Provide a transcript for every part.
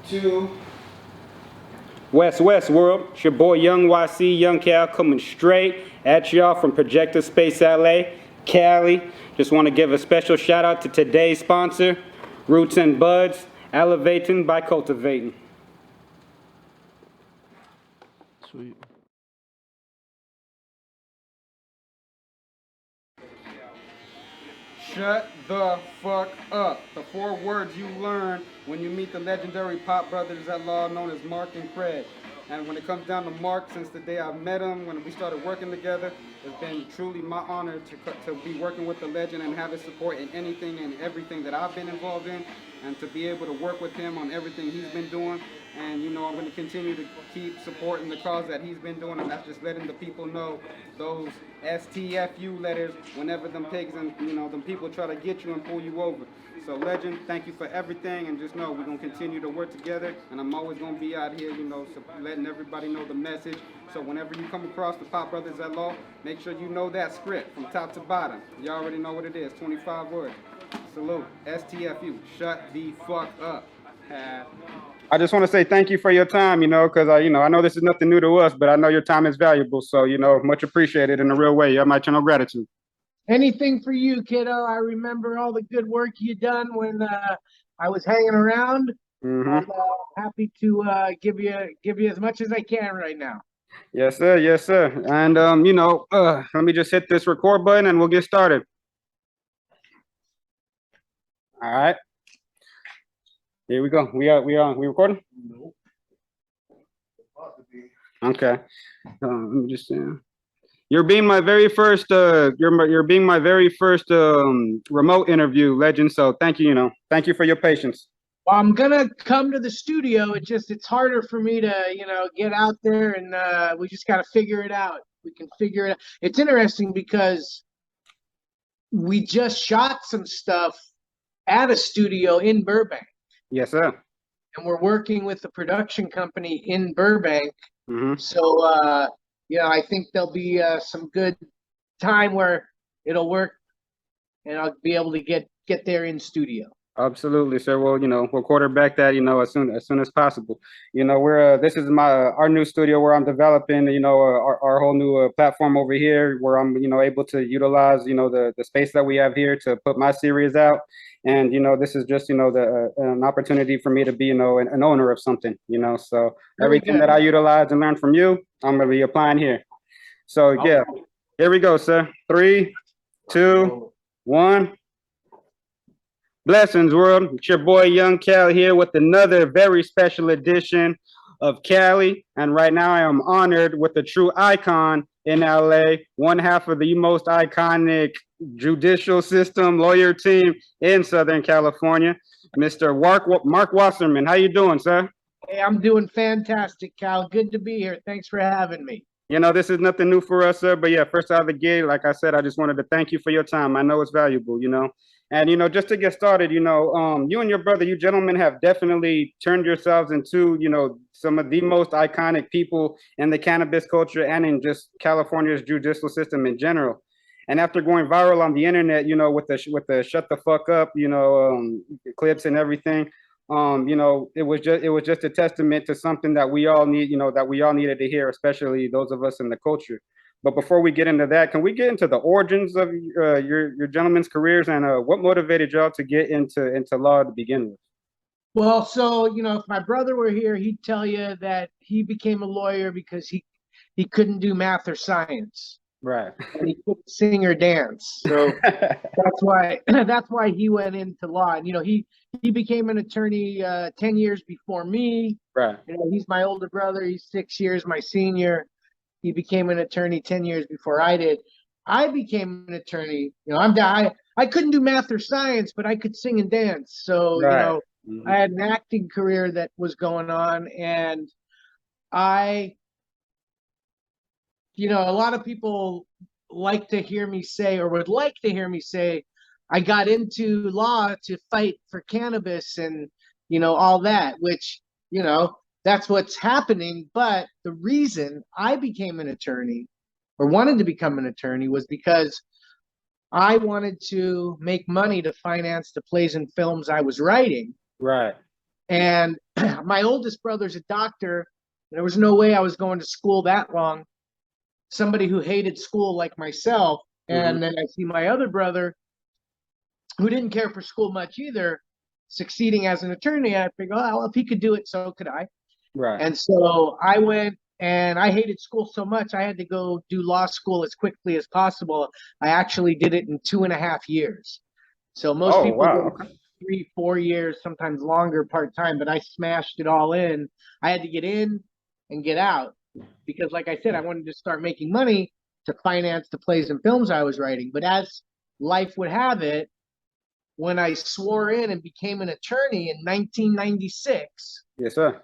2. West World. It's your boy Young YC, Young Cal, coming straight at y'all from Projector Space LA, Cali. Just want to give a special shout out to today's sponsor, Roots and Buds, elevating by cultivating. Sweet. Shut the fuck up. The 4 words you learn when you meet the legendary pop brothers at law known as Marc and Craig. And when it comes down to Marc, since the day I met him, when we started working together, it's been truly my honor to be working with the legend and have his support in anything and everything that I've been involved in, and to be able to work with him on everything he's been doing. And you know, I'm going to continue to keep supporting the cause that he's been doing, and that's just letting the people know those STFU letters whenever them pigs and them people try to get you and pull you over. So legend, thank you for everything, and just know we're going to continue to work together, and I'm always going to be out here, so letting everybody know the message. So whenever you come across the Pop Brothers at Law, make sure you know that script from top to bottom. You already know what it is, 25 words. Salute, STFU, shut the fuck up. I just want to say thank you for your time, because I know this is nothing new to us, but I know your time is valuable. So, much appreciated in a real way. You have my channel gratitude. Anything for you, kiddo. I remember all the good work you done when I was hanging around. I'm happy to give you as much as I can right now. Yes, sir. Yes, sir. And let me just hit this record button and we'll get started. All right. Here we go. We recording? Nope. Okay. Let me just you're being my very first you're being my very first remote interview, legend. So thank you, thank you for your patience. Well, I'm gonna come to the studio. It's harder for me to, get out there, and we just gotta figure it out. We can figure it out. It's interesting because we just shot some stuff at a studio in Burbank. Yes, sir. And we're working with the production company in Burbank. So, I think there'll be some good time where it'll work, and I'll be able to get there in studio. Absolutely, sir. Well, we'll quarterback that, as soon as possible. We're this is our new studio where I'm developing, our whole new platform over here, where I'm, able to utilize, the space that we have here to put my series out. And this is just an opportunity for me to be an owner of something. So everything that I utilize and learn from you, I'm gonna be applying here. So yeah, here we go, sir. 3, 2, 1. Blessings, world. It's your boy Young Cal here with another very special edition of CALi, and right now I am honored with a true icon in LA, one half of the most iconic judicial system lawyer team in Southern California, Mr. Marc Wasserman. How you doing, sir? Hey, I'm doing fantastic, Cal. Good to be here. Thanks for having me. This is nothing new for us, sir, but yeah, first out of the gate, like I said, I just wanted to thank you for your time. I know it's valuable, And, just to get started, you and your brother, you gentlemen have definitely turned yourselves into, some of the most iconic people in the cannabis culture and in just California's judicial system in general. And after going viral on the internet, with the shut the fuck up, clips and everything, it was just a testament to something that we all need, that we all needed to hear, especially those of us in the culture. But before we get into that, can we get into the origins of your gentlemen's careers and what motivated y'all to get into law to begin with? Well, so, if my brother were here, he'd tell you that he became a lawyer because he couldn't do math or science. Right. And he couldn't sing or dance. So that's why he went into law. And, he became an attorney 10 years before me. Right. He's my older brother. He's 6 years my senior. He became an attorney 10 years before I did. I became an attorney. I couldn't do math or science, but I could sing and dance. So, right. I had an acting career that was going on. And a lot of people like to hear me say, or would like to hear me say, I got into law to fight for cannabis and, all that, which, that's what's happening. But the reason I became an attorney or wanted to become an attorney was because I wanted to make money to finance the plays and films I was writing. Right. And my oldest brother's a doctor. There was no way I was going to school that long. Somebody who hated school like myself. And then I see my other brother who didn't care for school much either, succeeding as an attorney. I figured, oh, well, if he could do it, so could I. Right. And so I went, and I hated school so much, I had to go do law school as quickly as possible. I actually did it in 2.5 years. So most Oh, people wow. do Okay. 3, 4 years, sometimes longer part-time, but I smashed it all in. I had to get in and get out because, like I said, I wanted to start making money to finance the plays and films I was writing. But as life would have it, when I swore in and became an attorney in 1996, Yes, sir.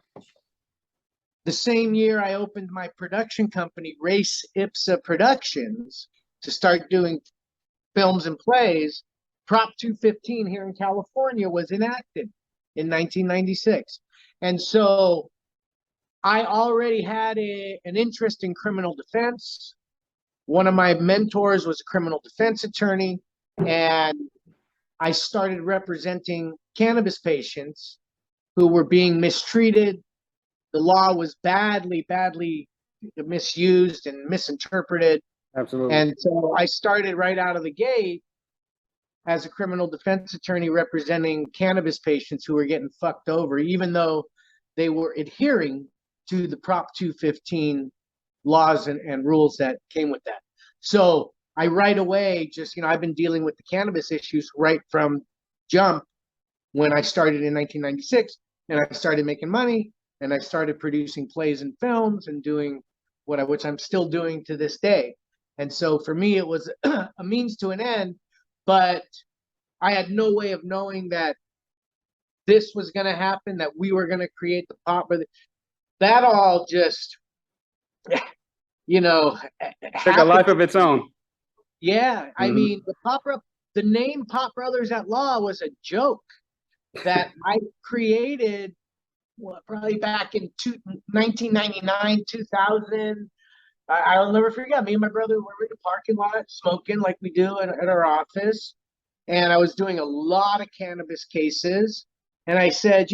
the same year I opened my production company, Race Ipsa Productions, to start doing films and plays, Prop 215 here in California was enacted in 1996. And so I already had an interest in criminal defense. One of my mentors was a criminal defense attorney, and I started representing cannabis patients who were being mistreated. The law was badly misused and misinterpreted. Absolutely. And so I started right out of the gate as a criminal defense attorney representing cannabis patients who were getting fucked over, even though they were adhering to the Prop 215 laws and rules that came with that. So I right away just, I've been dealing with the cannabis issues right from jump when I started in 1996, and I started making money, and I started producing plays and films and doing which I'm still doing to this day. And so for me, it was a means to an end, but I had no way of knowing that this was going to happen, that we were going to create the pop. That all just, Took a life happened. of its own. Yeah, I mean, the name Pop Brothers at Law was a joke that I created probably back in 1999, 2000. I'll never forget. Me and my brother were in the parking lot smoking like we do at our office. And I was doing a lot of cannabis cases. And I said,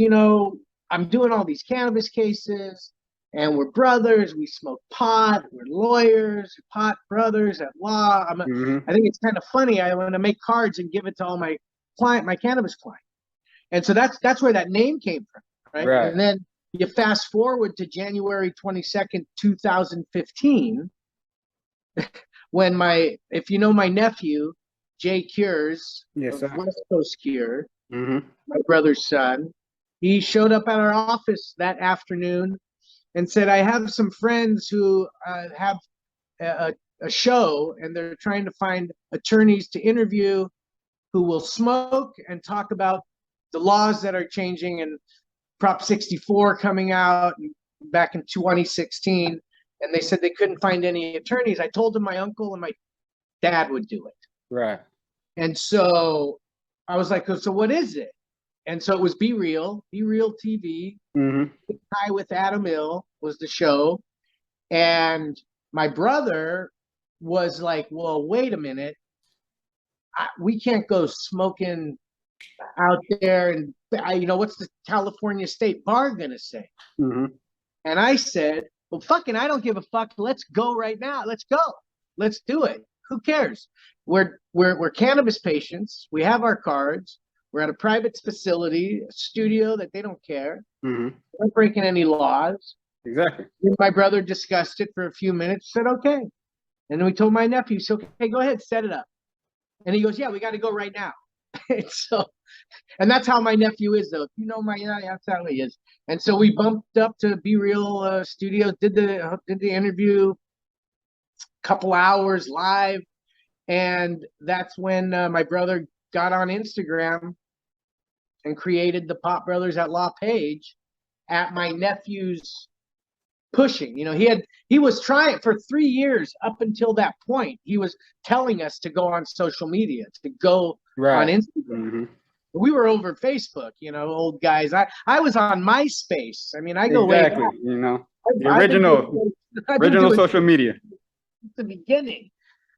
I'm doing all these cannabis cases, and we're brothers. We smoke pot. We're lawyers, pot brothers at law. I think it's kind of funny. I want to make cards and give it to all my cannabis clients. And so that's where that name came from, right? Right. And then you fast forward to January 22nd, 2015, when if you know my nephew, Jay Cures, Yes, of sir. West Coast Cure, my brother's son, he showed up at our office that afternoon and said, I have some friends who have a show, and they're trying to find attorneys to interview who will smoke and talk about the laws that are changing, and Prop 64 coming out back in 2016. And they said they couldn't find any attorneys. I told them my uncle and my dad would do it. Right. And so I was like, so what is it? And so it was Be Real TV. High with Adam Hill was the show. And my brother was like, well, wait a minute. We can't go smoking out there. And, what's the California State Bar going to say? And I said, well, fucking, I don't give a fuck. Let's go right now. Let's go. Let's do it. Who cares? We're cannabis patients. We have our cards. We're at a private facility, a studio that they don't care. We're not breaking any laws. Exactly. And my brother discussed it for a few minutes, said, okay. And then we told my nephew, so, okay, go ahead, set it up. And he goes, yeah, we got to go right now. And that's how my nephew is, though. If you know that's how he is. And so we bumped up to Be Real Studios, did the interview, couple hours live. And that's when my brother got on Instagram and created the Pop Brothers at Law page at my nephew's pushing. He was trying for 3 years up until that point. He was telling us to go on social media, to go on Instagram. We were over Facebook, old guys. I was on MySpace. I mean, I go way back. The original social media. The beginning.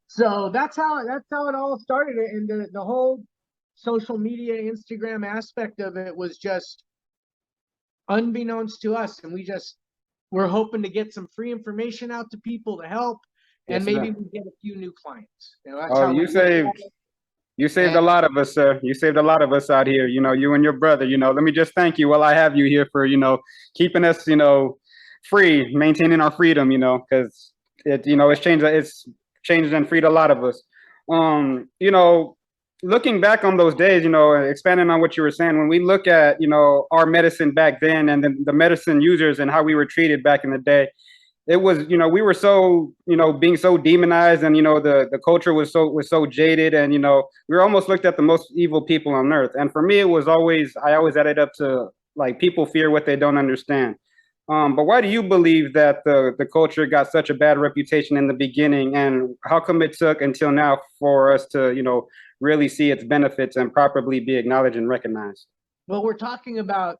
So that's how it all started. And the whole social media, Instagram aspect of it was just unbeknownst to us, and we're hoping to get some free information out to people to help, and Yes, maybe sir. we get a few new clients. You know, that's Oh, how we look at it. you saved a And lot of us, sir. You saved a lot of us out here. You know, you and your brother. You know, let me just thank you while I have you here for keeping us free, maintaining our freedom. Because it's changed and freed a lot of us. You know, looking back on those days, expanding on what you were saying, when we look at our medicine back then and the medicine users and how we were treated back in the day, it was we were so being so demonized, and the culture was so jaded, and we were almost looked at the most evil people on earth. And for me, I always added up to, like, people fear what they don't understand. But why do you believe that the culture got such a bad reputation in the beginning, and how come it took until now for us to really see its benefits and properly be acknowledged and recognized? well, we're talking about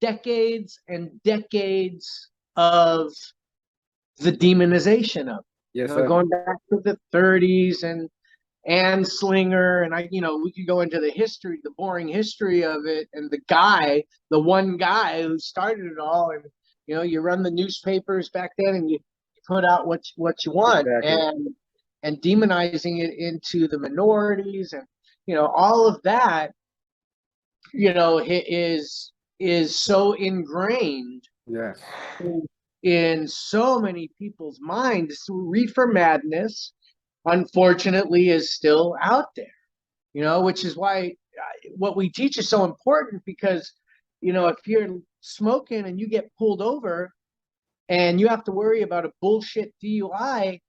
decades and decades of the demonization of it. Yes, sir. Going back to the 30s and Slinger, and we could go into the history, the boring history of it, and the one guy who started it all. And you run the newspapers back then, and you put out what you want, Exactly. and demonizing it into the minorities, and all of that, is so ingrained Yes. in so many people's minds. Reefer madness, unfortunately, is still out there, which is why what we teach is so important, because, if you're smoking and you get pulled over and you have to worry about a bullshit DUI,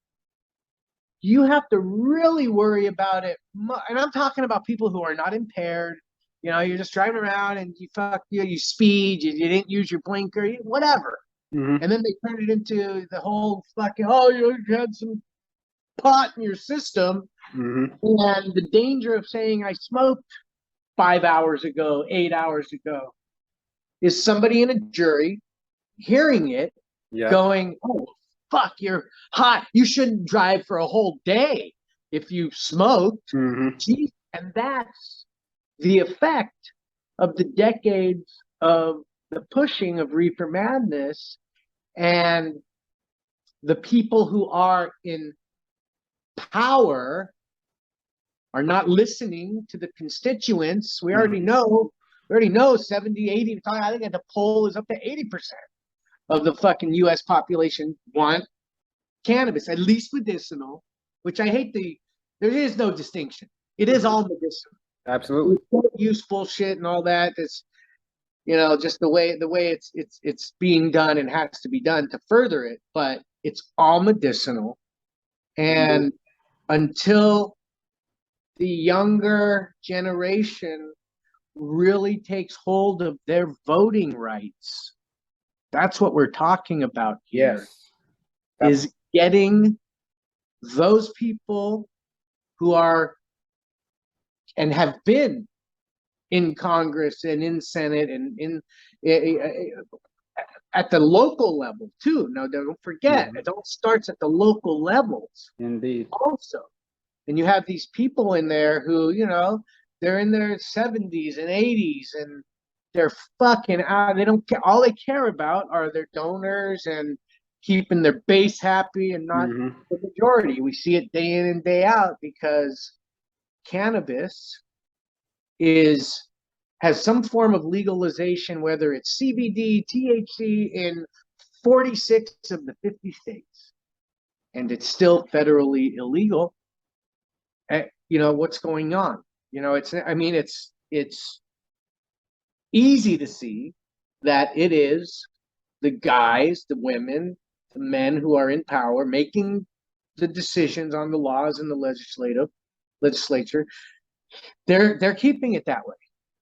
you have to really worry about it. And I'm talking about people who are not impaired. You're just driving around and you speed, you didn't use your blinker, whatever. Mm-hmm. And then they turn it into the whole fucking, oh, you had some pot in your system. Mm-hmm. And the danger of saying I smoked 5 hours ago, 8 hours ago, is somebody in a jury hearing it, Yeah. going, oh, fuck, you're hot. You shouldn't drive for a whole day if you smoked. Mm-hmm. Jeez. And that's the effect of the decades of the pushing of reefer madness, and the people who are in power are not listening to the constituents. We already know 70, 80, I think the poll is up to 80% of the fucking US population want cannabis, at least medicinal, which I hate there is no distinction. It is all medicinal. Absolutely. Useful shit and all that. It's, just the way it's being done and has to be done to further it, but it's all medicinal. And until the younger generation really takes hold of their voting rights, that's what we're talking about here. Yes. Is getting those people who are and have been in Congress and in Senate and in at the local level too. No, don't forget, it all starts at the local levels. Indeed. Also. And you have these people in there who, they're in their 70s and 80s, and they're fucking out. They don't care. All they care about are their donors and keeping their base happy, and not the majority. We see it day in and day out, because cannabis has some form of legalization, whether it's CBD, THC, in 46 of the 50 states, and it's still federally illegal. What's going on? It's easy to see that it is the guys, the women, the men who are in power making the decisions on the laws in the legislature. They're keeping it that way.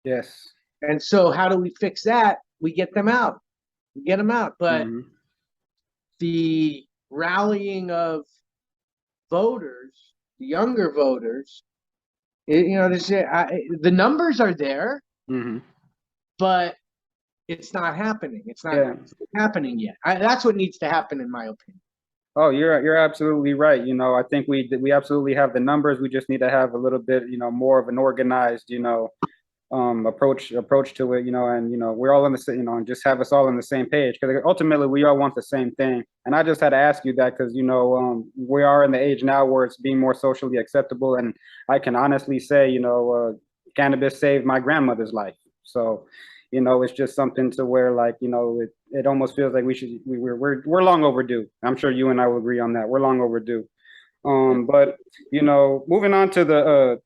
Yes. And so how do we fix that? We get them out. But the rallying of voters, the younger voters, the numbers are there, but it's not happening. It's not happening yet. That's what needs to happen, in my opinion. Oh, you're absolutely right. I think we absolutely have the numbers. We just need to have a little bit, more of an organized, approach to it, and we're all on the same, and just have us all on the same page, because ultimately we all want the same thing. And I just had to ask you that because we are in the age now where it's being more socially acceptable, and I can honestly say, cannabis saved my grandmother's life. So, it's just something to where, like, it almost feels like we're long overdue. I'm sure you and I will agree on that. We're long overdue. But moving on to the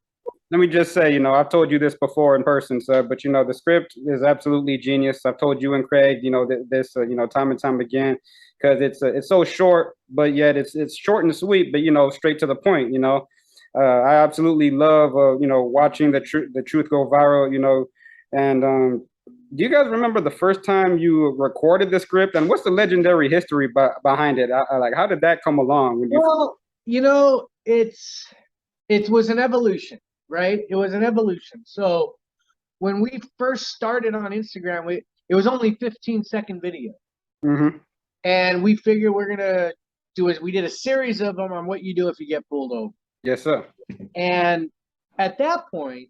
let me just say, I've told you this before in person, sir, but the script is absolutely genius. I've told you and Craig, this, time and time again, because it's so short, but yet it's short and sweet, but straight to the point. I absolutely love, watching the truth go viral. And do you guys remember the first time you recorded the script, and what's the legendary history behind it? Like, how did that come along? Well, it was an evolution, right? It was an evolution. So when we first started on Instagram, it was only 15-second video. Mm-hmm. And we figured we're gonna we did a series of them on what you do if you get pulled over. Yes, sir. And at that point,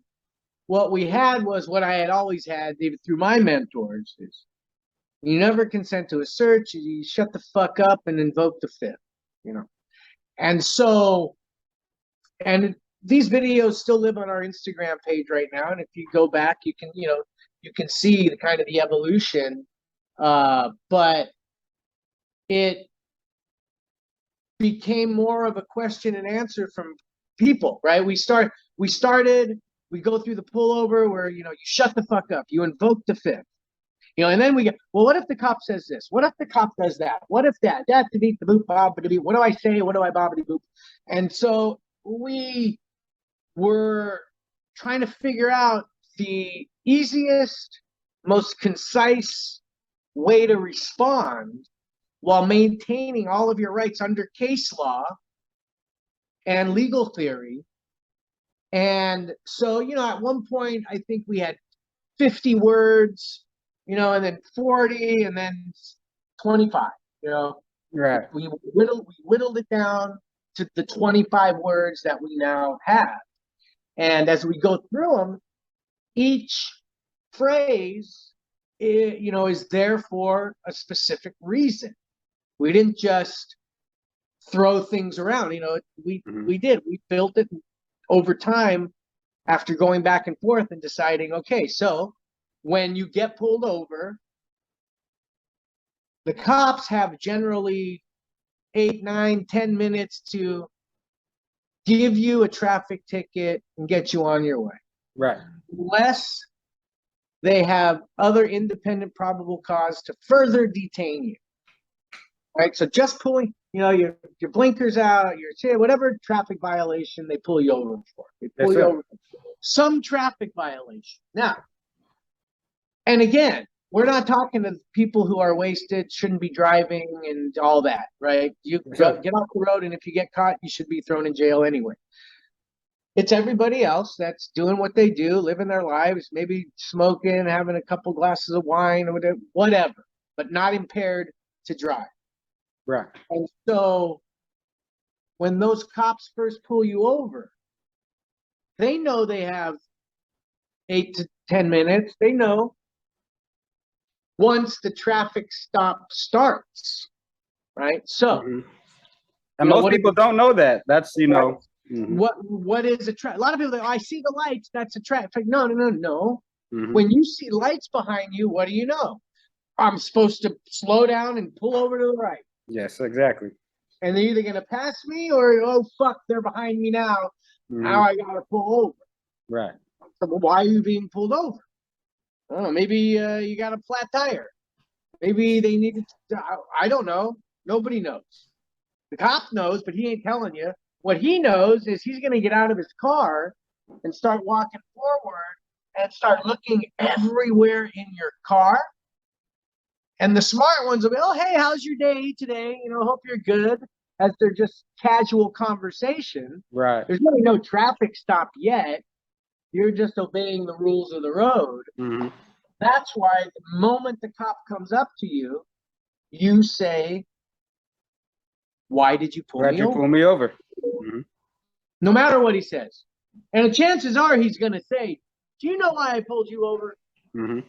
what we had was what I had always had, even through my mentors, is you never consent to a search, you shut the fuck up and invoke the fifth, And so, and these videos still live on our Instagram page right now. And if you go back, you can see the kind of the evolution. But it became more of a question and answer from people, right? We go through the pullover where, you shut the fuck up, you invoke the fifth, and then we get, well, what if the cop says this? What if the cop does that? What if that to beat the boop, bob, to beat, what do I say? What do I bobbity boop? And so we were trying to figure out the easiest, most concise way to respond while maintaining all of your rights under case law and legal theory. And so, at one point, I think we had 50 words, and then 40, and then 25, Right. We whittled it down to the 25 words that we now have. And as we go through them, each phrase, is there for a specific reason. We didn't just throw things around. We built it over time after going back and forth and deciding, okay, so when you get pulled over, the cops have generally 8, 9, 10 minutes to give you a traffic ticket and get you on your way. Right. Unless they have other independent probable cause to further detain you. Right? So just pulling, your blinkers out, whatever traffic violation they pull you over for. They pull you over for some traffic violation. Now, and again, we're not talking to people who are wasted, shouldn't be driving and all that, right? You get off the road, and if you get caught, you should be thrown in jail anyway. It's everybody else that's doing what they do, living their lives, maybe smoking, having a couple glasses of wine or whatever, but not impaired to drive. Right. And so when those cops first pull you over, they know they have 8 to 10 minutes. They know once the traffic stop starts, right? So, and most people don't know that. That's right. What is a traffic? A lot of people say, I see the lights. That's a traffic. No. When you see lights behind you, what do you know? I'm supposed to slow down and pull over to the right. Yes, exactly. And they're either going to pass me or, oh, fuck, they're behind me now. Now I got to pull over. Right. So, well, why are you being pulled over? I don't know. Maybe you got a flat tire. Maybe they needed to, I don't know. Nobody knows. The cop knows, but he ain't telling you. What he knows is he's going to get out of his car and start walking forward and start looking everywhere in your car. And the smart ones will be, oh, hey, how's your day today? Hope you're good. As they're just casual conversation. Right. There's really no traffic stop yet. You're just obeying the rules of the road. That's why the moment the cop comes up to you, you say, why did you pull me over? No matter what he says. And the chances are he's going to say, Do you know why I pulled you over? Mm-hmm.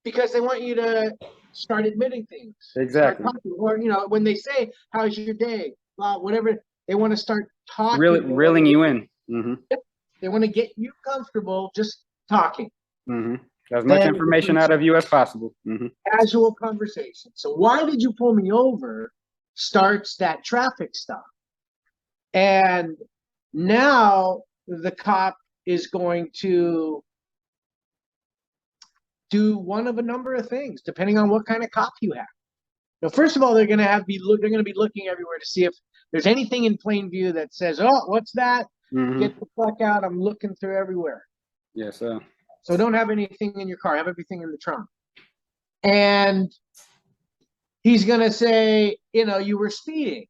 Because they want you to start admitting things. Start Exactly. talking. Or, when they say, how's your day? Whatever, they want to start talking. Reeling you in. Mm-hmm. They want to get you comfortable just talking. Mm-hmm. As much Then information out of you as possible. Mm-hmm. casual conversation. So why did you pull me over? Starts that traffic stop. And now the cop is going to do one of a number of things, depending on what kind of cop you have. Now, first of all, they're going to be looking everywhere to see if there's anything in plain view that says, "Oh, what's that? Mm-hmm. Get the fuck out! I'm looking through everywhere." Yes, sir. So don't have anything in your car. Have everything in the trunk. And he's going to say, you were speeding.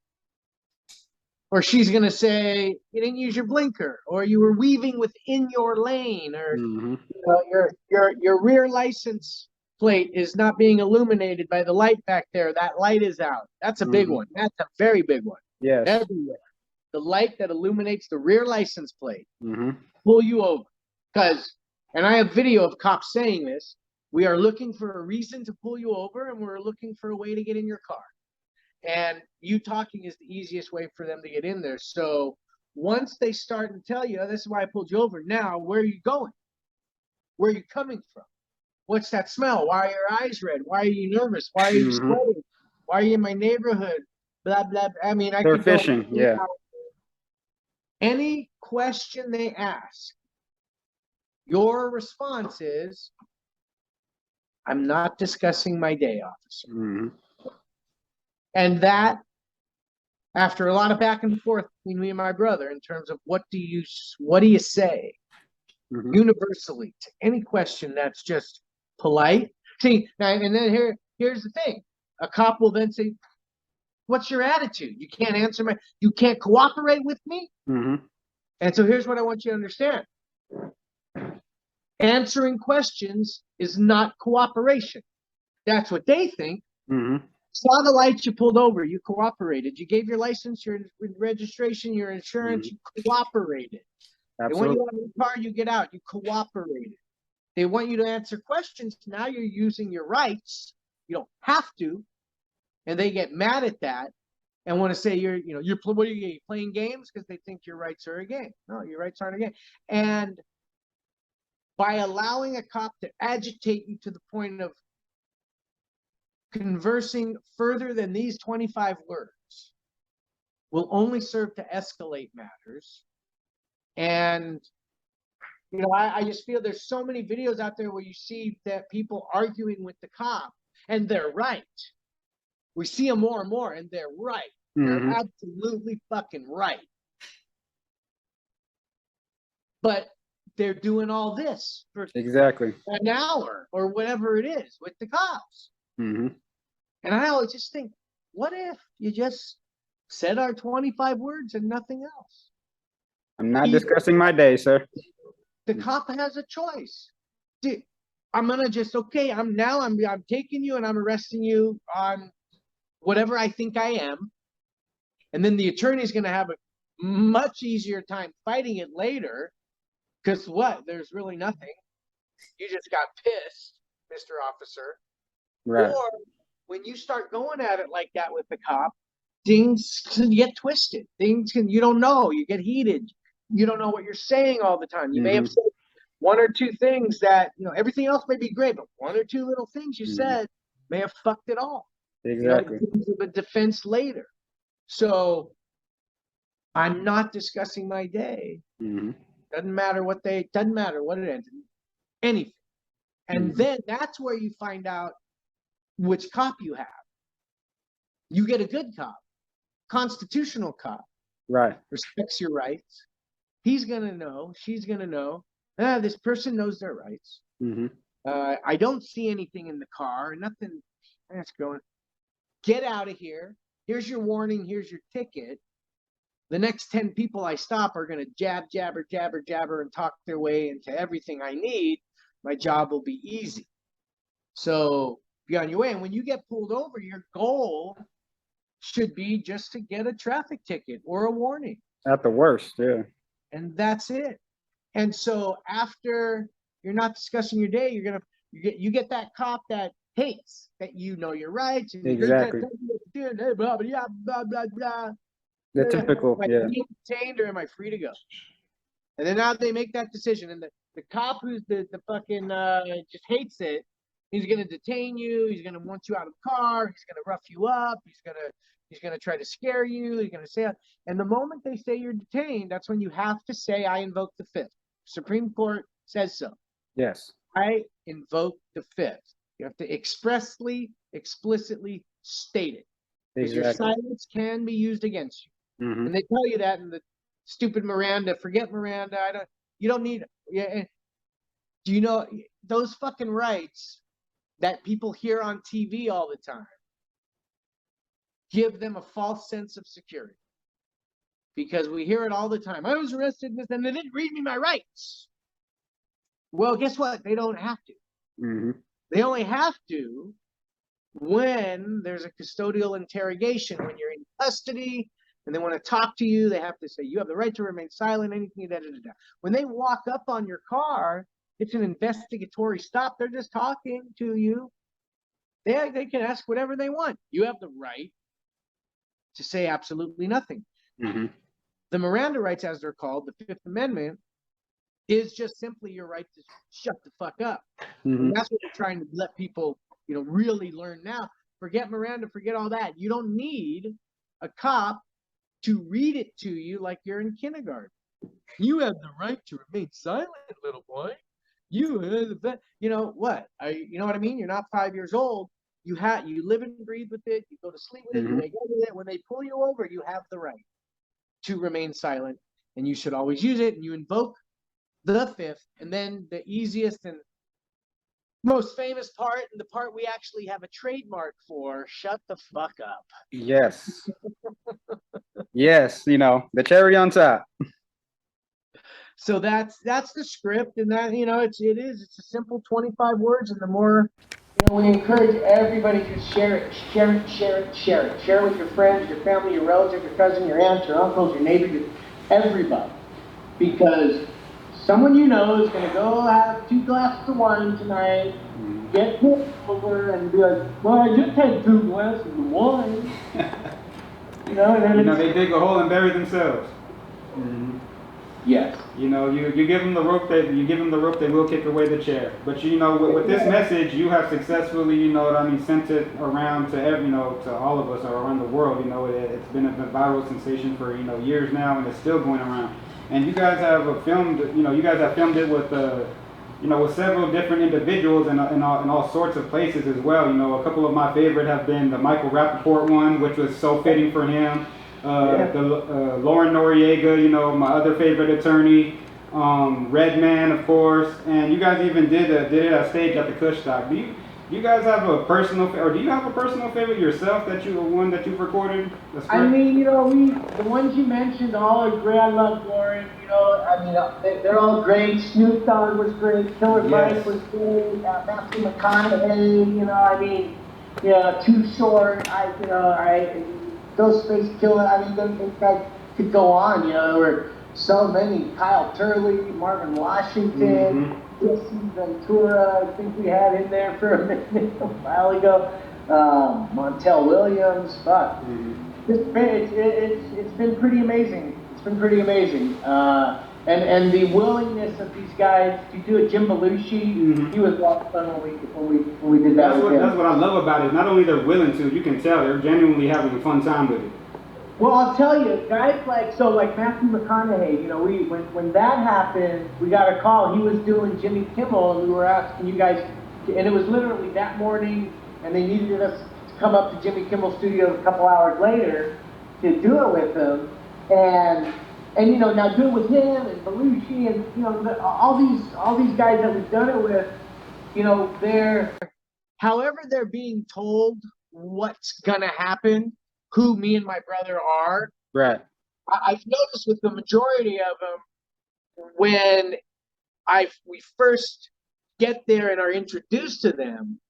Or she's going to say, you didn't use your blinker, or you were weaving within your lane, or Mm-hmm. your rear license plate is not being illuminated by the light back there. That light is out. That's a big one. That's a very big one. Yes. Everywhere. The light that illuminates the rear license plate. Mm-hmm. Pull you over. And I have video of cops saying this, we are looking for a reason to pull you over, and we're looking for a way to get in your car. And you talking is the easiest way for them to get in there. So once they start and tell you, this is why I pulled you over. Now, where are you going? Where are you coming from? What's that smell? Why are your eyes red? Why are you nervous? Why are you sweating? Why are you in my neighborhood? Blah, blah. I mean, They're fishing. Yeah. Any question they ask, your response is, I'm not discussing my day, officer. Mm-hmm. And that, after a lot of back and forth between me and my brother, in terms of what do you say universally to any question that's just polite. See, and then here's the thing: a cop will then say, "What's your attitude? You can't answer you can't cooperate with me." Mm-hmm. And so here's what I want you to understand: answering questions is not cooperation. That's what they think. Mm-hmm. Saw the lights, you pulled over, you cooperated. You gave your license, your registration, your insurance, you cooperated. Absolutely. They want you out of the car, you get out, you cooperated. They want you to answer questions. Now you're using your rights. You don't have to. And they get mad at that and want to say what are you playing games? Because they think your rights are a game. No, your rights aren't a game. And by allowing a cop to agitate you to the point of conversing further than these 25 words will only serve to escalate matters. And I just feel there's so many videos out there where you see that people arguing with the cop, and they're right. We see them more and more, and they're right. They're absolutely fucking right. But they're doing all this for exactly an hour or whatever it is with the cops. Mm-hmm. And I always just think, what if you just said our 25 words and nothing else? I'm not discussing my day, sir. The cop has a choice. I'm gonna just I'm taking you and I'm arresting you on whatever I think I am, and then the attorney's gonna have a much easier time fighting it later, because there's really nothing. You just got pissed, Mr. Officer. Right. Or when you start going at it like that with the cop, things can get twisted. You don't know. You get heated. You don't know what you're saying all the time. You may have said one or two things that, everything else may be great, but one or two little things you said may have fucked it all. Exactly. A defense later. So I'm not discussing my day. Doesn't matter what it ends. Anything. And then that's where you find out which cop you have. You get a good cop, constitutional cop. Right. Respects your rights. He's going to know, she's going to know, this person knows their rights. I don't see anything in the car, nothing that's going. Get out of here. Here's your warning. Here's your ticket. The next 10 people I stop are going to jabber, and talk their way into everything I need. My job will be easy. So be on your way. And when you get pulled over, your goal should be just to get a traffic ticket or a warning. At the worst, yeah. And that's it. And so after you're not discussing your day, you get that cop that hates that you know your rights and you're gonna Exactly. tell me what to do, blah blah blah blah blah. The Am typical, I yeah. being detained or am I free to go? And then now they make that decision, and the cop who's the fucking just hates it. He's gonna detain you. He's gonna want you out of the car. He's gonna rough you up. He's gonna try to scare you. He's gonna say, and the moment they say you're detained, that's when you have to say, "I invoke the Fifth." Supreme Court says so. Yes. I invoke the Fifth. You have to expressly, explicitly state it, because your Exactly. silence can be used against you. Mm-hmm. And they tell you that in the stupid Miranda. Forget Miranda. You don't need. Yeah. Do you know those fucking rights that people hear on TV all the time give them a false sense of security? Because we hear it all the time. I was arrested and they didn't read me my rights. Well, guess what? They don't have to. Mm-hmm. They only have to when there's a custodial interrogation, when you're in custody and they want to talk to you. They have to say, you have the right to remain silent, anything, da, da, da, da. When they walk up on your car, it's an investigatory stop. They're just talking to you. They can ask whatever they want. You have the right to say absolutely nothing. Mm-hmm. The Miranda rights, as they're called, the Fifth Amendment, is just simply your right to shut the fuck up. Mm-hmm. And that's what we're trying to let people, really learn now. Forget Miranda, forget all that. You don't need a cop to read it to you like you're in kindergarten. You have the right to remain silent, little boy. You know what? You know what I mean? You're not 5 years old. You live and breathe with it. You go to sleep with it. Mm-hmm. You wake up with it. When they pull you over, you have the right to remain silent, and you should always use it. And you invoke the Fifth, and then the easiest and most famous part, and the part we actually have a trademark for: shut the fuck up. Yes. Yes. The cherry on top. So that's the script, and that it's a simple 25 words, and the more we encourage everybody to share it with your friends, your family, your relatives, your cousin, your aunts, your uncles, your neighbors, everybody, because someone is going to go have 2 glasses of wine tonight, get pulled over, and be like, well, I just had 2 glasses of wine. And then they dig a hole and bury themselves. Mm-hmm. Yes. You give them the rope. They will kick away the chair. But with this message, you have successfully, sent it around to to all of us around the world. It's been a viral sensation for years now, and it's still going around. And you guys have filmed it with with several different individuals in all sorts of places as well. A couple of my favorite have been the Michael Rappaport one, which was so fitting for him. The Lauren Noriega, my other favorite attorney, Redman, of course, and you guys even did it on stage at the Kush Stop. Do you guys have a personal, or do you have a personal favorite yourself that you've recorded? I mean, the ones you mentioned all are great. I love Lauren. They're all great. Snoop Dogg was great. Killer Mike was great. Matthew McConaughey. Too Short. Ghostface Killer. I could go on. There were so many. Kyle Turley, Marvin Washington, Jesse Ventura. I think we had in there for a minute a while ago. Montel Williams. Fuck. It's been pretty amazing. And the willingness of these guys to do it. Jim Belushi, he was a lot of fun when we did that. That's what I love about it. Not only they're willing to, you can tell they're genuinely having a fun time with it. Well, I'll tell you, guys like Matthew McConaughey, when that happened, we got a call. He was doing Jimmy Kimmel, and we were asking you guys, and it was literally that morning, and they needed us to come up to Jimmy Kimmel Studios a couple hours later to do it with him, and now do it with him and Belushi and all these guys that we've done it with, they're being told what's gonna happen, who me and my brother are. Right. I've noticed with the majority of them, when we first get there and are introduced to them,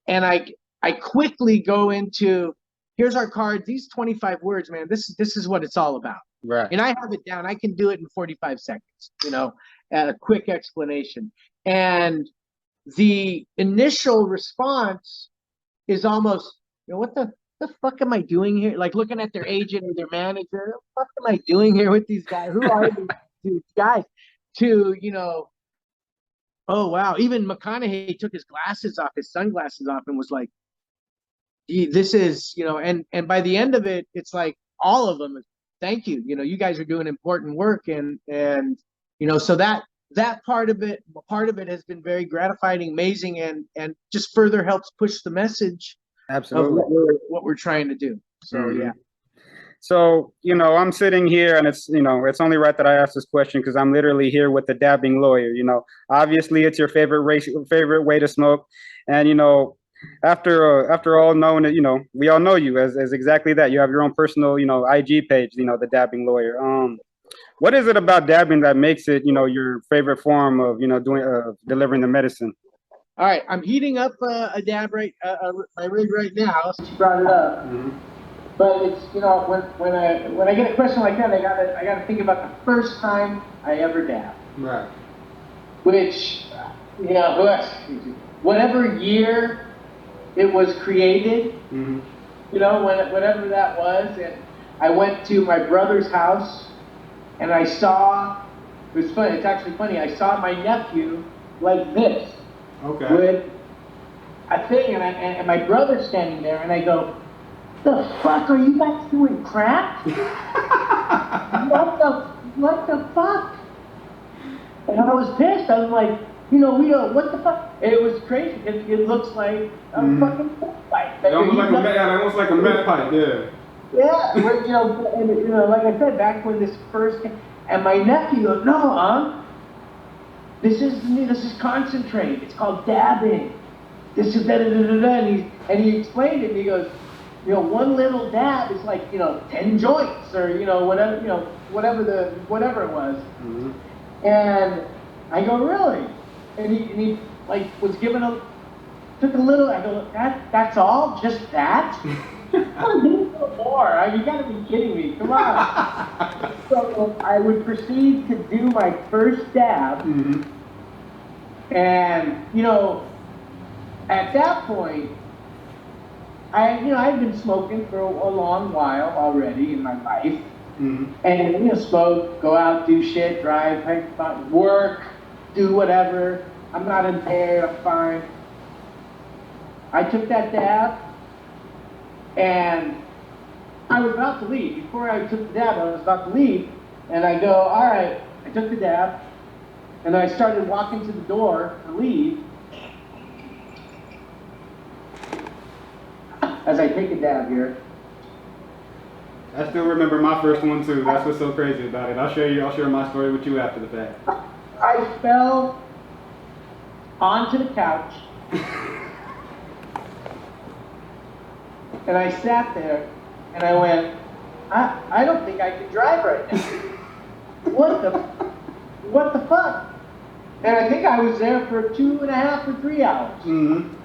and I quickly go into, here's our card, these 25 words, man, this is what it's all about. Right. And I have it down. I can do it in 45 seconds, a quick explanation. And the initial response is almost, what the fuck am I doing here? Like looking at their agent or their manager, what the fuck am I doing here with these guys? Who are these guys? To, oh wow. Even McConaughey took his glasses off, his sunglasses off, and was like, this is, and by the end of it, it's like all of them, thank you. You guys are doing important work, and so that part of it has been very gratifying, amazing, and just further helps push the message Absolutely. of what we're trying to do. So yeah. So, I'm sitting here and it's only right that I ask this question because I'm literally here with the dabbing lawyer. Obviously it's your favorite way to smoke. And, after all knowing it, we all know you as exactly that. You have your own personal, IG page, the dabbing lawyer. What is it about dabbing that makes it, your favorite form of, delivering the medicine? All right, I'm heating up a dab my rig right now. Since you brought it up, but it's when I get a question like that, I gotta think about the first time I ever dabbed. Right. Which, whatever year it was created, whatever that was, and I went to my brother's house, and I saw. It was funny. It's actually funny. I saw my nephew like this. Okay. With a thing, and my brother's standing there, and I go, "The fuck are you guys doing, crack? what the fuck?" And I was pissed. I was like, we don't. What the fuck? And it was crazy because it looks like a fucking pipe. Almost like a meth pipe, yeah. Yeah, and, like I said, back when this first came, and my nephew goes, "No, This is concentrate. It's called dabbing. This is and he explained it. And he goes, one little dab is like 10 joints or whatever it was. Mm-hmm. And I go, really? And he like was given took a little. I go, that's all, just that. More. You gotta be kidding me. Come on. So I would proceed to do my first dab. Mm-hmm. And, at that point, I'd been smoking for a long while already in my life. Mm-hmm. And, smoke, go out, do shit, drive, work, do whatever. I'm not impaired, I'm fine. I took that dab, and I was about to leave. Before I took the dab, I was about to leave, and I go, all right, I took the dab, and I started walking to the door to leave. As I take a dab here. I still remember my first one too. That's what's so crazy about it. I'll share my story with you after the fact. I fell onto the couch. And I sat there and I went, I don't think I can drive right now. What the fuck? And I think I was there for 2.5 or 3 hours. Mm-hmm.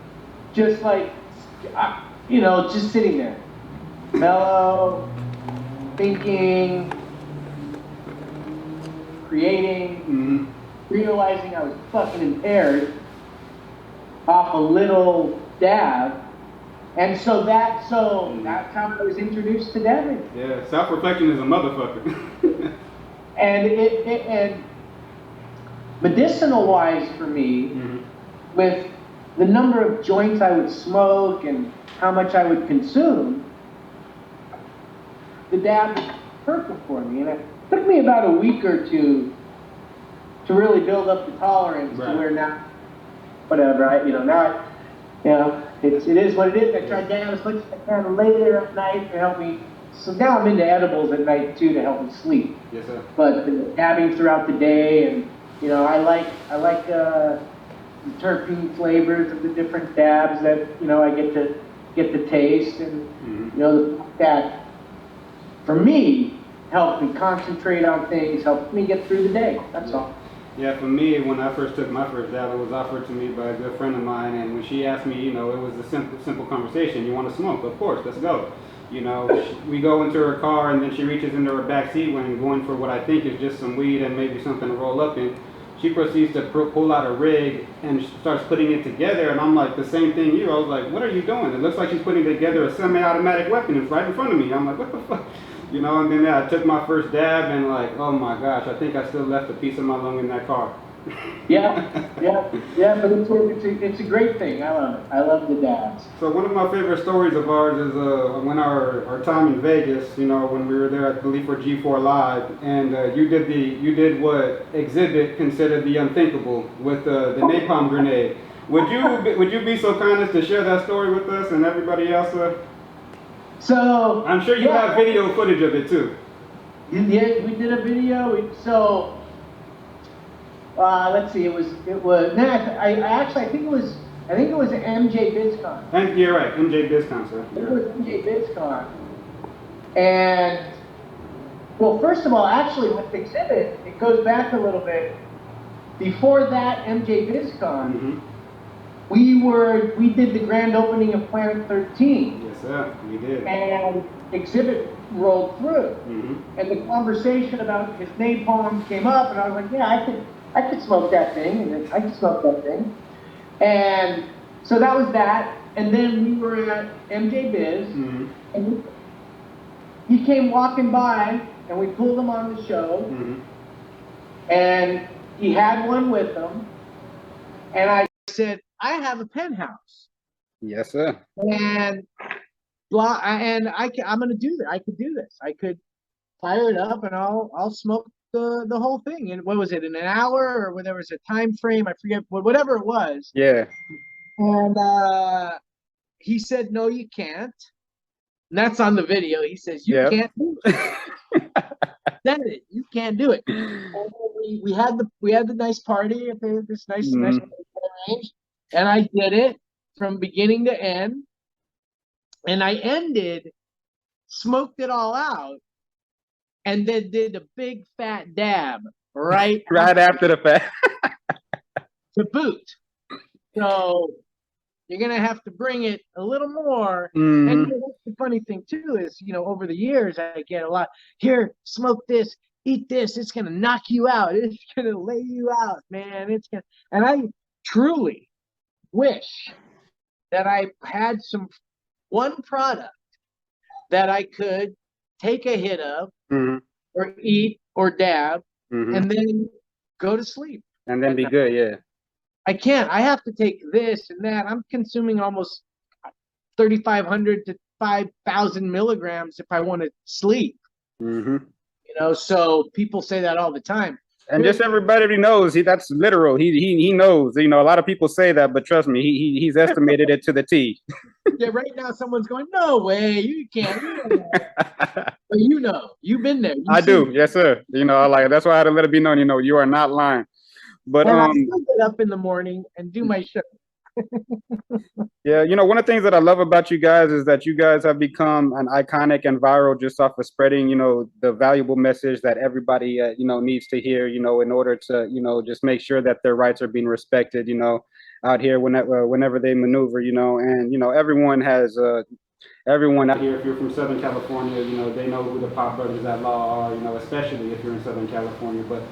Just like, just sitting there. Mellow, thinking, creating, realizing I was fucking impaired off a little dab. And so that's how I was introduced to dabbing. Yeah, self-reflection is a motherfucker. And medicinal wise for me, with the number of joints I would smoke and how much I would consume, the dab was perfect for me. And it took me about a week or two to really build up the tolerance to where now, whatever, it is what it is. I try down as much as I can later at night to help me. So now I'm into edibles at night too to help me sleep. Yes, sir. But dabbing throughout the day, and I like the terpene flavors of the different dabs that I get to taste, and that for me helped me concentrate on things, helped me get through the day. That's all. Yeah, for me, when I first took my first dab, it was offered to me by a good friend of mine, and when she asked me, it was a simple conversation. You want to smoke? Of course, let's go. We go into her car, and then she reaches into her back seat when going for what I think is just some weed and maybe something to roll up in. she proceeds to pull out a rig and starts putting it together, and I'm like, the same thing you. I was like, what are you doing? It looks like she's putting together a semi-automatic weapon. It's right in front of me. I'm like, what the fuck? You know, and then I took my first dab, and like, oh my gosh, I think I still left a piece of my lung in that car. Yeah, but it's a great thing. I love it. I love the dabs. So one of my favorite stories of ours is when our time in Vegas, you know, when we were there, I believe for G4 Live, and you did what Exhibit considered the unthinkable with the napalm grenade. Would you be so kind as to share that story with us and everybody else? So I'm sure you have video footage of it too. Yeah, we did a video. Let's see. It was. I think it was MJ BizCon. And you're right, MJ BizCon, sir. It was MJ BizCon. And well, first of all, actually, with Exhibit, it goes back a little bit. Before that MJ BizCon, we did the grand opening of Planet 13. Yes, sir. We did. And Exhibit rolled through, and the conversation about his napalm came up, and I was like, yeah, I could smoke that thing, and I could smoke that thing. And so that was that. And then we were at MJ Biz, and he came walking by, and we pulled him on the show, and he had one with him, and I said, I have a penthouse. Yes, sir. And I'm gonna do that. I could do this. I could fire it up, and I'll smoke the whole thing. And what was it, in an hour, or whether there was a time frame? I forget. Whatever it was. Yeah. And he said, "No, you can't." And that's on the video. He says, "You can't do it." Said it. You can't do it. And we had the nice party at this nice range, and I did it from beginning to end. And I smoked it all out, and then did a big fat dab right after the fact. to boot. So you're gonna have to bring it a little more. And the funny thing too is, over the years I get a lot. Here, smoke this, eat this. It's gonna knock you out. It's gonna lay you out, man. And I truly wish that I had one product that I could take a hit of, or eat, or dab, and then go to sleep. And then be good, yeah. I can't. I have to take this and that. I'm consuming almost 3,500 to 5,000 milligrams if I want to sleep. So people say that all the time. And just everybody knows, that's literal. He knows. A lot of people say that, but trust me, he's estimated it to the T. Yeah, right now someone's going, no way, you can't. But you've been there. I do, yes, sir. That's why I had to let it be known. You are not lying. But I still get up in the morning and do my show. Yeah, one of the things that I love about you guys is that you guys have become an iconic and viral just off of spreading, the valuable message that everybody, needs to hear, in order to, just make sure that their rights are being respected, out here whenever they maneuver, and, everyone out here, if you're from Southern California, they know who the Pop Brothers at Law are, especially if you're in Southern California, but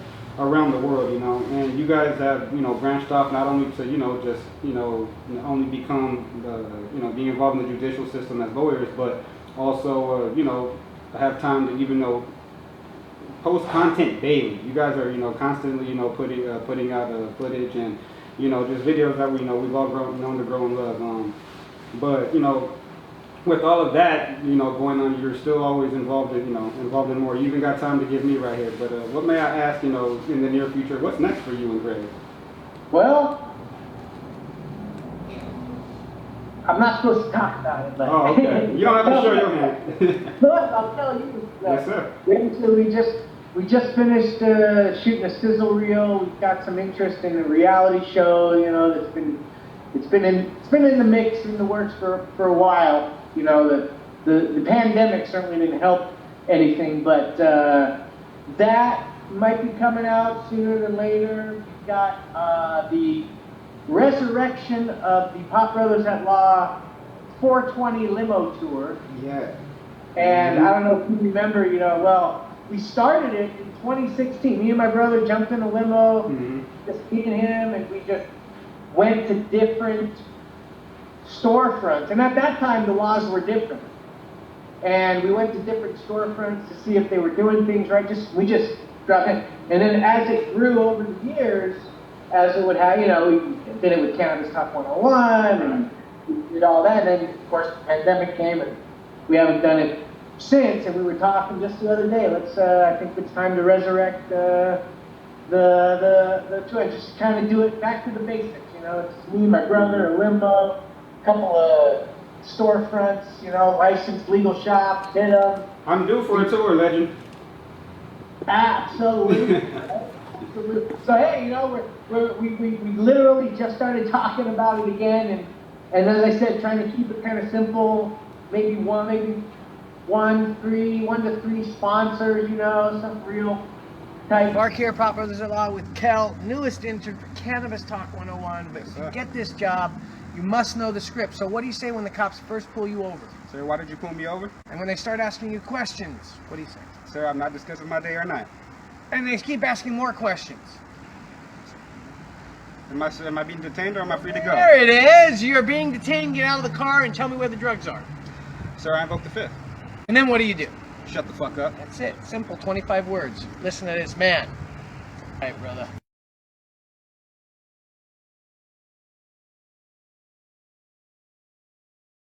around the world, and you guys have, branched off not only to, just, only become being involved in the judicial system as lawyers, but also, have time to even, post content daily. You guys are, constantly, putting out footage and, just videos that we've all known to grow and love. But, with all of that, going on, you're still always involved in more. You even got time to give me right here. But what may I ask, in the near future, what's next for you and Greg? Well, I'm not supposed to talk about it, but oh, okay. You don't have to show your hand. No, I'll tell you. Yes, sir. We just finished shooting a sizzle reel. We've got some interest in a reality show. It's been in the mix, in the works for a while. The pandemic certainly didn't help anything, but that might be coming out sooner than later. We've got the resurrection of the Pop Brothers at Law 420 limo tour. Yeah. And I don't know if you remember, we started it in 2016. Me and my brother jumped in a limo, just me and him, and we just went to different storefronts. And at that time, the laws were different. And we went to different storefronts to see if they were doing things right. We just dropped in. And then as it grew over the years, as it would have, you know, we did it with Cannabis Talk 101, and we did all that. And then, of course, the pandemic came, and we haven't done it since. And we were talking just the other day. I think it's time to resurrect the two, and just kind of do it back to the basics. You know, it's me, my brother, a limo, a couple of storefronts, you know, licensed legal shops, hit them. I'm due for a tour, legend. Absolutely. Absolutely. So hey, you know, we literally just started talking about it again, and as I said, trying to keep it kind of simple. Maybe one to three sponsors, you know, something real tight. Mark here, Pop Brothers at Law with Kel, newest intern for Cannabis Talk 101. But to get this job, you must know the script. So what do you say when the cops first pull you over? Sir, why did you pull me over? And when they start asking you questions, what do you say? Sir, I'm not discussing my day or night. And they keep asking more questions. Am I being detained or am I free to go? There it is. You're being detained. Get out of the car and tell me where the drugs are. Sir, I invoke the fifth. And then what do you do? Shut the fuck up. That's it. Simple. 25 words. Listen to this man. All right, brother.